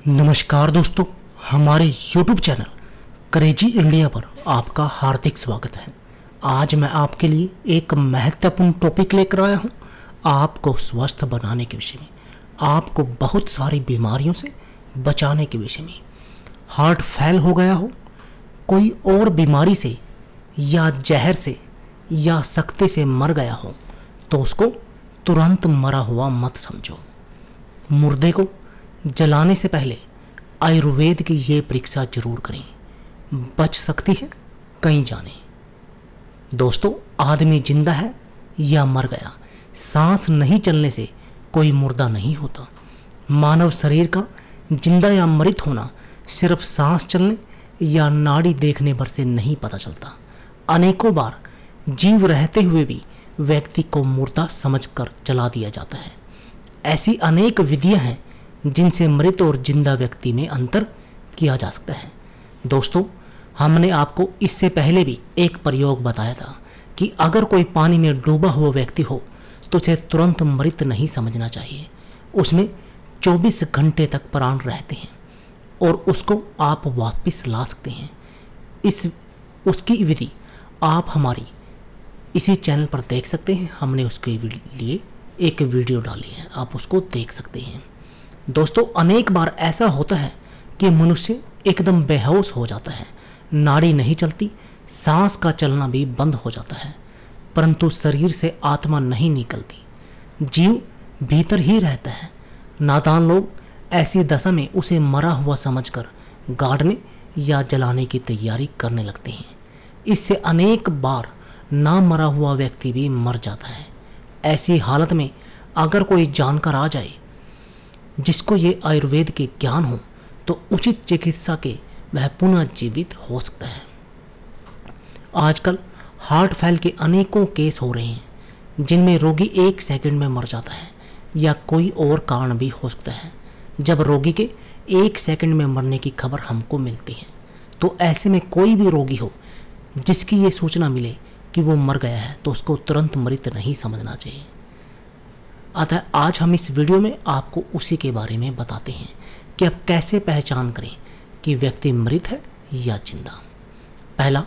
नमस्कार दोस्तों, हमारे YouTube चैनल क्रेजी इंडिया पर आपका हार्दिक स्वागत है। आज मैं आपके लिए एक महत्वपूर्ण टॉपिक लेकर आया हूं, आपको स्वस्थ बनाने के विषय में, आपको बहुत सारी बीमारियों से बचाने के विषय में। हार्ट फेल हो गया हो, कोई और बीमारी से या जहर से या सख्ते से मर गया हो तो उसको तुरंत मरा हुआ मत समझो। मुर्दे को जलाने से पहले आयुर्वेद की ये परीक्षा जरूर करें, बच सकती है कहीं जाने। दोस्तों, आदमी जिंदा है या मर गया, सांस नहीं चलने से कोई मुर्दा नहीं होता। मानव शरीर का जिंदा या मृत होना सिर्फ सांस चलने या नाड़ी देखने भर से नहीं पता चलता। अनेकों बार जीव रहते हुए भी व्यक्ति को मुर्दा समझकर जला दिया जाता है। ऐसी अनेक विधियां हैं जिनसे मृत और जिंदा व्यक्ति में अंतर किया जा सकता है। दोस्तों, हमने आपको इससे पहले भी एक प्रयोग बताया था कि अगर कोई पानी में डूबा हुआ व्यक्ति हो तो उसे तुरंत मृत नहीं समझना चाहिए। उसमें 24 घंटे तक प्राण रहते हैं और उसको आप वापस ला सकते हैं। उसकी विधि आप हमारी इसी चैनल पर देख सकते हैं। हमने उसके लिए एक वीडियो डाली है, आप उसको देख सकते हैं। दोस्तों, अनेक बार ऐसा होता है कि मनुष्य एकदम बेहोश हो जाता है, नाड़ी नहीं चलती, सांस का चलना भी बंद हो जाता है, परंतु शरीर से आत्मा नहीं निकलती, जीव भीतर ही रहता है। नादान लोग ऐसी दशा में उसे मरा हुआ समझकर गाड़ने या जलाने की तैयारी करने लगते हैं। इससे अनेक बार ना मरा हुआ व्यक्ति भी मर जाता है। ऐसी हालत में अगर कोई जानकर आ जाए जिसको ये आयुर्वेद के ज्ञान हो तो उचित चिकित्सा के वह पुनः जीवित हो सकता है। आजकल हार्ट फेल के अनेकों केस हो रहे हैं जिनमें रोगी 1 सेकंड में मर जाता है या कोई और कारण भी हो सकता है। जब रोगी के 1 सेकंड में मरने की खबर हमको मिलती है तो ऐसे में कोई भी रोगी हो जिसकी ये सूचना मिले कि वो मर गया है तो उसको तुरंत मृत नहीं समझना चाहिए। अतः आज हम इस वीडियो में आपको उसी के बारे में बताते हैं कि अब कैसे पहचान करें कि व्यक्ति मृत है या जिंदा। पहला,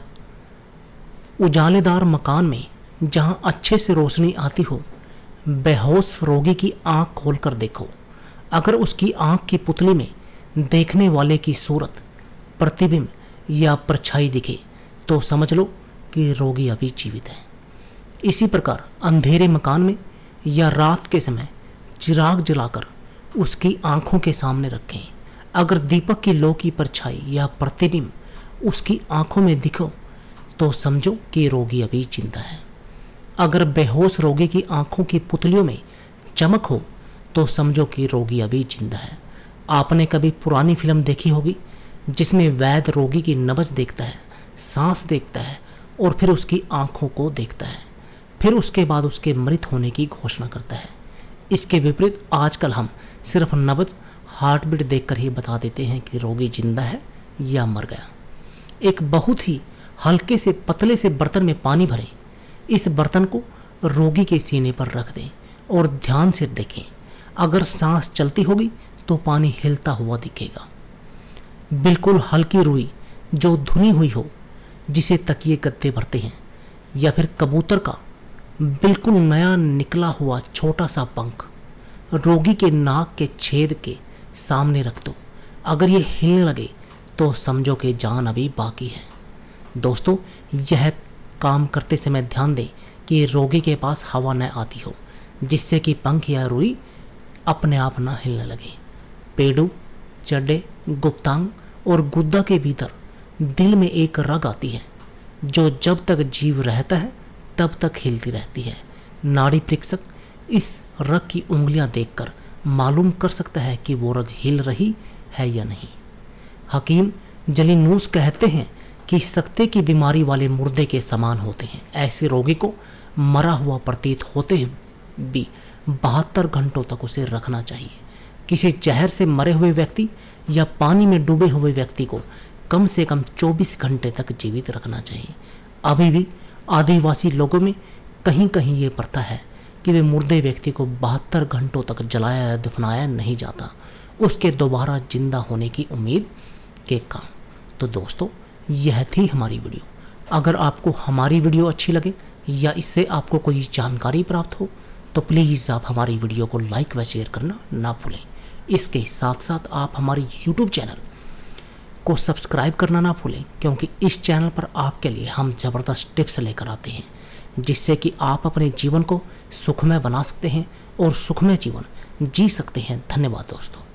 उजालेदार मकान में जहां अच्छे से रोशनी आती हो, बेहोश रोगी की आंख खोलकर देखो। अगर उसकी आंख की पुतली में देखने वाले की सूरत, प्रतिबिंब या परछाई दिखे तो समझ लो कि रोगी अभी जीवित है। इसी प्रकार अंधेरे मकान में या रात के समय चिराग जलाकर उसकी आंखों के सामने रखें। अगर दीपक की लो की परछाई या प्रतिबिंब उसकी आंखों में दिखो तो समझो कि रोगी अभी जिंदा है। अगर बेहोश रोगी की आंखों की पुतलियों में चमक हो तो समझो कि रोगी अभी जिंदा है। आपने कभी पुरानी फिल्म देखी होगी जिसमें वैद्य रोगी की नब्ज देखता है, सांस देखता है और फिर उसकी आंखों को देखता है, फिर उसके बाद उसके मृत होने की घोषणा करता है। इसके विपरीत आजकल हम सिर्फ नब्ज, हार्ट बीट देखकर ही बता देते हैं कि रोगी जिंदा है या मर गया। एक बहुत ही हल्के से पतले से बर्तन में पानी भरें। इस बर्तन को रोगी के सीने पर रख दें और ध्यान से देखें। अगर सांस चलती होगी तो पानी हिलता हुआ दिखेगा। बिल्कुल हल्की रुई जो धुनी हुई हो, जिसे तकिए गद्दे भरते हैं, या फिर कबूतर का बिल्कुल नया निकला हुआ छोटा सा पंख रोगी के नाक के छेद के सामने रख दो। अगर ये हिलने लगे तो समझो कि जान अभी बाकी है। दोस्तों, यह काम करते समय ध्यान दें कि रोगी के पास हवा न आती हो जिससे कि पंख या रुई अपने आप न हिलने लगे। पेडू, चड्डे, गुप्तांग और गुद्दा के भीतर दिल में एक रग आती है जो जब तक जीव रहता है तब तक हिलती रहती है। नाड़ी परीक्षक इस रग की उंगलियां देखकर मालूम कर सकता है कि वो रग हिल रही है या नहीं। हकीम जलीनूस कहते हैं कि सख्ते की बीमारी वाले मुर्दे के समान होते हैं। ऐसे रोगी को मरा हुआ प्रतीत होते भी 72 घंटों तक उसे रखना चाहिए। किसी जहर से मरे हुए व्यक्ति या पानी में डूबे हुए व्यक्ति को कम से कम 24 घंटे तक जीवित रखना चाहिए। अभी भी आदिवासी लोगों में कहीं कहीं ये प्रथा है कि वे मुर्दे व्यक्ति को 72 घंटों तक जलाया या दफनाया नहीं जाता उसके दोबारा जिंदा होने की उम्मीद के काम। तो दोस्तों, यह थी हमारी वीडियो। अगर आपको हमारी वीडियो अच्छी लगे या इससे आपको कोई जानकारी प्राप्त हो तो प्लीज़ आप हमारी वीडियो को लाइक व शेयर करना ना भूलें। इसके साथ साथ आप हमारी यूट्यूब चैनल को सब्सक्राइब करना ना भूलें, क्योंकि इस चैनल पर आपके लिए हम ज़बरदस्त टिप्स लेकर आते हैं जिससे कि आप अपने जीवन को सुखमय बना सकते हैं और सुखमय जीवन जी सकते हैं। धन्यवाद दोस्तों।